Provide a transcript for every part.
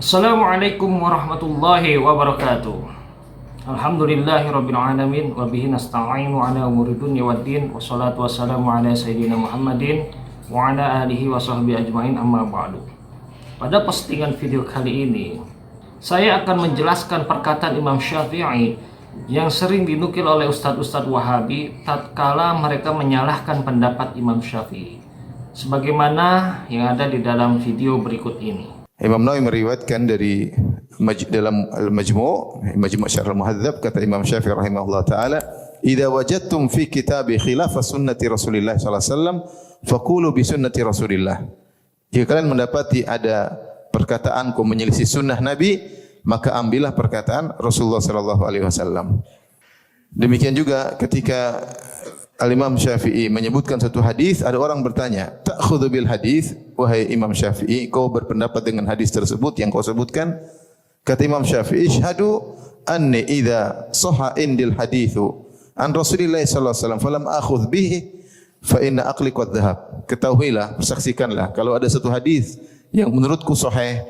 Assalamualaikum warahmatullahi wabarakatuh. Alhamdulillahirabbil alamin wa bihi nasta'inu ala umuri dunya waddin wassalatu wassalamu ala sayyidina Muhammadin wa ala alihi wa sahbihi ajmain amma ba'du. Pada postingan video kali ini saya akan menjelaskan perkataan Imam Syafi'i yang sering dinukil oleh ustadz-ustadz Wahabi tatkala mereka menyalahkan pendapat Imam Syafi'i, sebagaimana yang ada di dalam video berikut ini. Imam Nawawi meriwayatkan dari dalam Majmu' Syarh Al-Muhadzab, kata Imam Syafi'i rahimahullah taala, "Idza wajadtum fi kitabi khilaf sunnati Rasulillah sallallahu alaihi wasallam, faqulu bi sunnati Rasulillah." Jika kalian mendapati ada perkataanku menyelisih sunnah Nabi, maka ambillah perkataan Rasulullah sallallahu alaihi wasallam. Demikian juga ketika Al-Imam Syafi'i menyebutkan satu hadis, ada orang bertanya, "Ta'khudhu bil hadis?" Wahai Imam Syafi'i, kau berpendapat dengan hadis tersebut yang kau sebutkan? Kata Imam Syafi'i, "Syahadu anni idza sahha indil haditsu an Rasulillah sallallahu alaihi wasallam falam akhudh bihi fa inna aqli qad dhahab." Ketahuilah, persaksikanlah, kalau ada satu hadis yang menurutku sahih,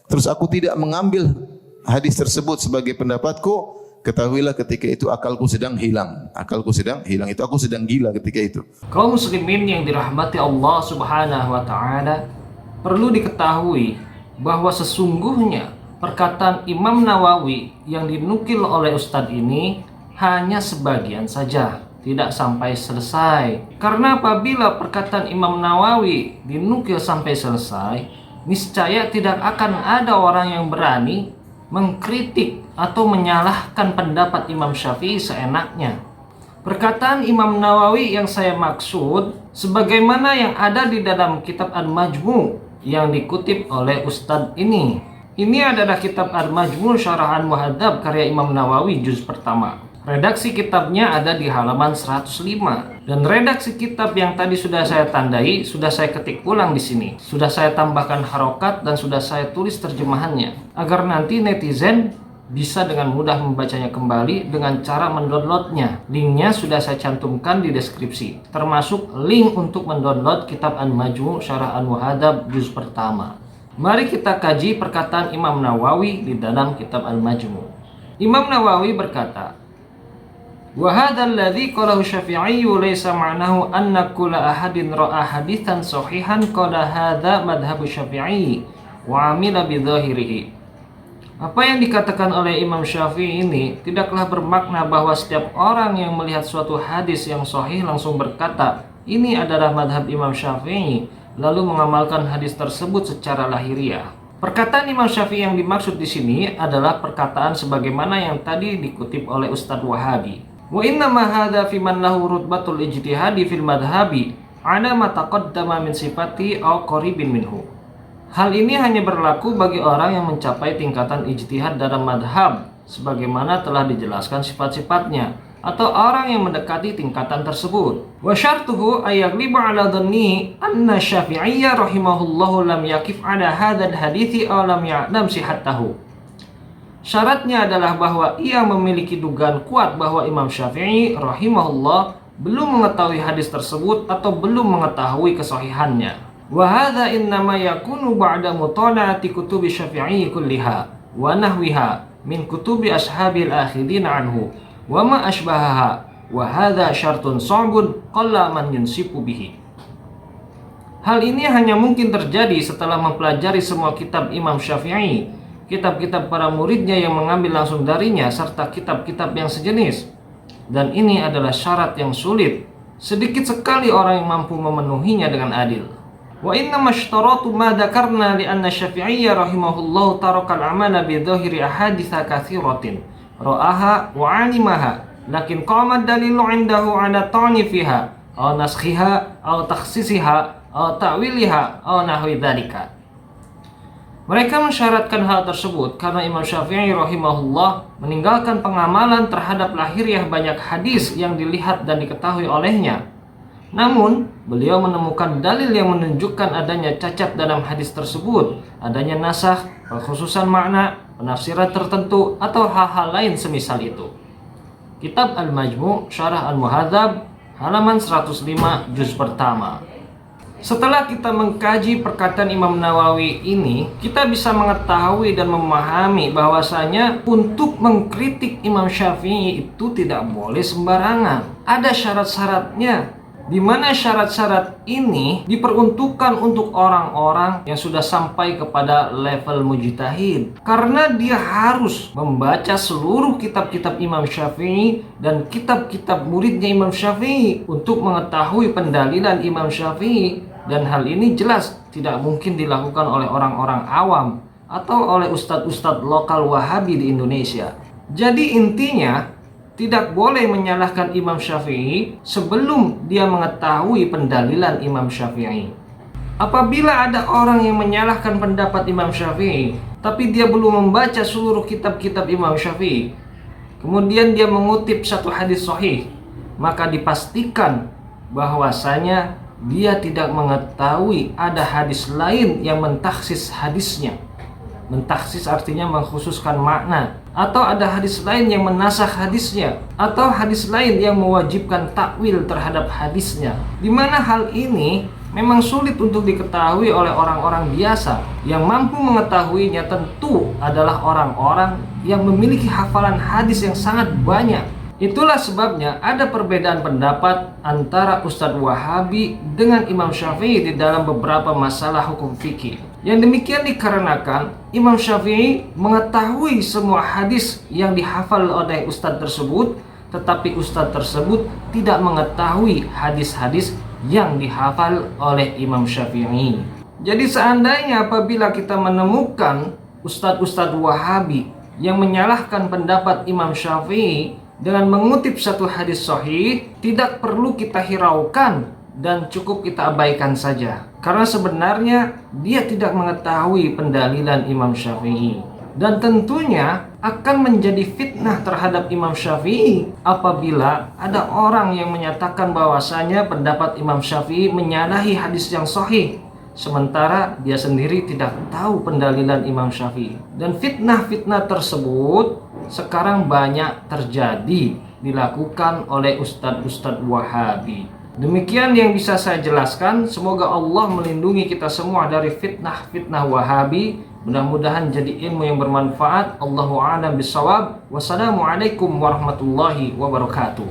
terus aku tidak mengambil hadis tersebut sebagai pendapatku, ketahuilah ketika itu akalku sedang hilang. Akalku sedang hilang, itu aku sedang gila ketika itu. Kaum muslimin yang dirahmati Allah Subhanahu wa taala, perlu diketahui bahwa sesungguhnya perkataan Imam Nawawi yang dinukil oleh ustadz ini hanya sebagian saja, tidak sampai selesai. Karena apabila perkataan Imam Nawawi dinukil sampai selesai, niscaya tidak akan ada orang yang berani mengkritik atau menyalahkan pendapat Imam Syafi'i seenaknya. Perkataan Imam Nawawi yang saya maksud sebagaimana yang ada di dalam kitab Al-Majmu' yang dikutip oleh Ustadz ini. Ini adalah kitab Al-Majmu' Syarah Al-Muhadzab karya Imam Nawawi juz pertama. Redaksi kitabnya ada di halaman 105, dan redaksi kitab yang tadi sudah saya tandai sudah saya ketik ulang di sini. Sudah saya tambahkan harokat dan sudah saya tulis terjemahannya agar nanti netizen bisa dengan mudah membacanya kembali dengan cara mendownloadnya. Linknya sudah saya cantumkan di deskripsi, termasuk link untuk mendownload kitab Al-Majmu' Syarah Al-Muhadzab juz pertama. Mari kita kaji perkataan Imam Nawawi di dalam kitab Al-Majmu'. Imam Nawawi berkata, "Wa hadzal ladzi qalahu Syafi'i laysa ma'nahu anna kulla ahadin ra'a haditsan sahihan qala hadza madhhabu Syafi'i wa 'amila bi dhahirihi." Apa yang dikatakan oleh Imam Syafi'i ini tidaklah bermakna bahwa setiap orang yang melihat suatu hadis yang sahih langsung berkata, "Ini adalah madhab Imam Syafi'i," lalu mengamalkan hadis tersebut secara lahiriah. Perkataan Imam Syafi'i yang dimaksud di sini adalah perkataan sebagaimana yang tadi dikutip oleh Ustadz Wahabi. Wa inna ma hadza fi man lahu rutbatul ijtihadi fil madhhabi ala ma taqaddama min sifati aw qaribin minhu. Hal ini hanya berlaku bagi orang yang mencapai tingkatan ijtihad dalam madhab sebagaimana telah dijelaskan sifat-sifatnya, atau orang yang mendekati tingkatan tersebut. Wa syartuhu ayagliba ala dhanni anna Syafi'iyya rahimahullahu lam yakif ala hadzal hadithi aw lam ya'lam sihhatahu. Syaratnya adalah bahwa ia memiliki dugaan kuat bahwa Imam Syafi'i rahimahullah belum mengetahui hadis tersebut atau belum mengetahui kesahihannya. Wa hadza innama yakunu ba'da mutala'ati kutubi Syafi'i kulliha wa nahwiha min kutubi ashabil akhidin anhu wa ma ashbahaha wa hadza syartun sha'bun qalla man yunsifu bihi. Hal ini hanya mungkin terjadi setelah mempelajari semua kitab Imam Syafi'i, kitab-kitab para muridnya yang mengambil langsung darinya, serta kitab-kitab yang sejenis. Dan ini adalah syarat yang sulit. Sedikit sekali orang yang mampu memenuhinya dengan adil. Wa inna mashtaratu ma dzakarna li anna Syafi'iyya rahimahullahu taraka al-amala bi dhahiri ahaditsa katsiratin ra'aha wa 'alimaha, lakin qama ad-dalilu 'indahu 'ala ta'ni fiha aw naskhiha aw takhsisiha aw ta'wiliha aw nahwi dzalika. Mereka mensyaratkan hal tersebut karena Imam Syafi'i rahimahullah meninggalkan pengamalan terhadap lahiriah banyak hadis yang dilihat dan diketahui olehnya. Namun, beliau menemukan dalil yang menunjukkan adanya cacat dalam hadis tersebut, adanya nasakh, kekhususan makna, penafsiran tertentu, atau hal-hal lain semisal itu. Kitab Al-Majmu' Syarah Al-Muhadzab, halaman 105, juz pertama. Setelah kita mengkaji perkataan Imam Nawawi ini, kita bisa mengetahui dan memahami bahwasanya untuk mengkritik Imam Syafi'i itu tidak boleh sembarangan. Ada syarat-syaratnya, di mana syarat-syarat ini diperuntukkan untuk orang-orang yang sudah sampai kepada level mujtahid. Karena dia harus membaca seluruh kitab-kitab Imam Syafi'i dan kitab-kitab muridnya Imam Syafi'i untuk mengetahui pendalilan Imam Syafi'i. Dan hal ini jelas tidak mungkin dilakukan oleh orang-orang awam atau oleh ustadz-ustadz lokal Wahabi di Indonesia. Jadi intinya, tidak boleh menyalahkan Imam Syafi'i sebelum dia mengetahui pendalilan Imam Syafi'i. Apabila ada orang yang menyalahkan pendapat Imam Syafi'i, tapi dia belum membaca seluruh kitab-kitab Imam Syafi'i, kemudian dia mengutip satu hadis sahih, maka dipastikan bahwasanya dia tidak mengetahui ada hadis lain yang mentaksis hadisnya. Mentaksis artinya mengkhususkan makna, atau ada hadis lain yang menasakh hadisnya, atau hadis lain yang mewajibkan takwil terhadap hadisnya. Di mana hal ini memang sulit untuk diketahui oleh orang-orang biasa. Yang mampu mengetahuinya tentu adalah orang-orang yang memiliki hafalan hadis yang sangat banyak. Itulah sebabnya ada perbedaan pendapat antara Ustadz Wahabi dengan Imam Syafi'i di dalam beberapa masalah hukum fikih. Yang demikian dikarenakan Imam Syafi'i mengetahui semua hadis yang dihafal oleh Ustadz tersebut, tetapi Ustadz tersebut tidak mengetahui hadis-hadis yang dihafal oleh Imam Syafi'i. Jadi seandainya apabila kita menemukan Ustadz-Ustadz Wahabi yang menyalahkan pendapat Imam Syafi'i dengan mengutip satu hadis sahih, tidak perlu kita hiraukan dan cukup kita abaikan saja. Karena sebenarnya dia tidak mengetahui pendalilan Imam Syafi'i. Dan tentunya akan menjadi fitnah terhadap Imam Syafi'i apabila ada orang yang menyatakan bahwasanya pendapat Imam Syafi'i menyalahi hadis yang sahih, sementara dia sendiri tidak tahu pendalilan Imam Syafi'i. Dan fitnah-fitnah tersebut sekarang banyak terjadi dilakukan oleh ustadz-ustadz Wahabi. Demikian yang bisa saya jelaskan. Semoga Allah melindungi kita semua dari fitnah-fitnah Wahabi. Mudah-mudahan jadi ilmu yang bermanfaat. Allahu a'lam bishawab. Wassalamualaikum warahmatullahi wabarakatuh.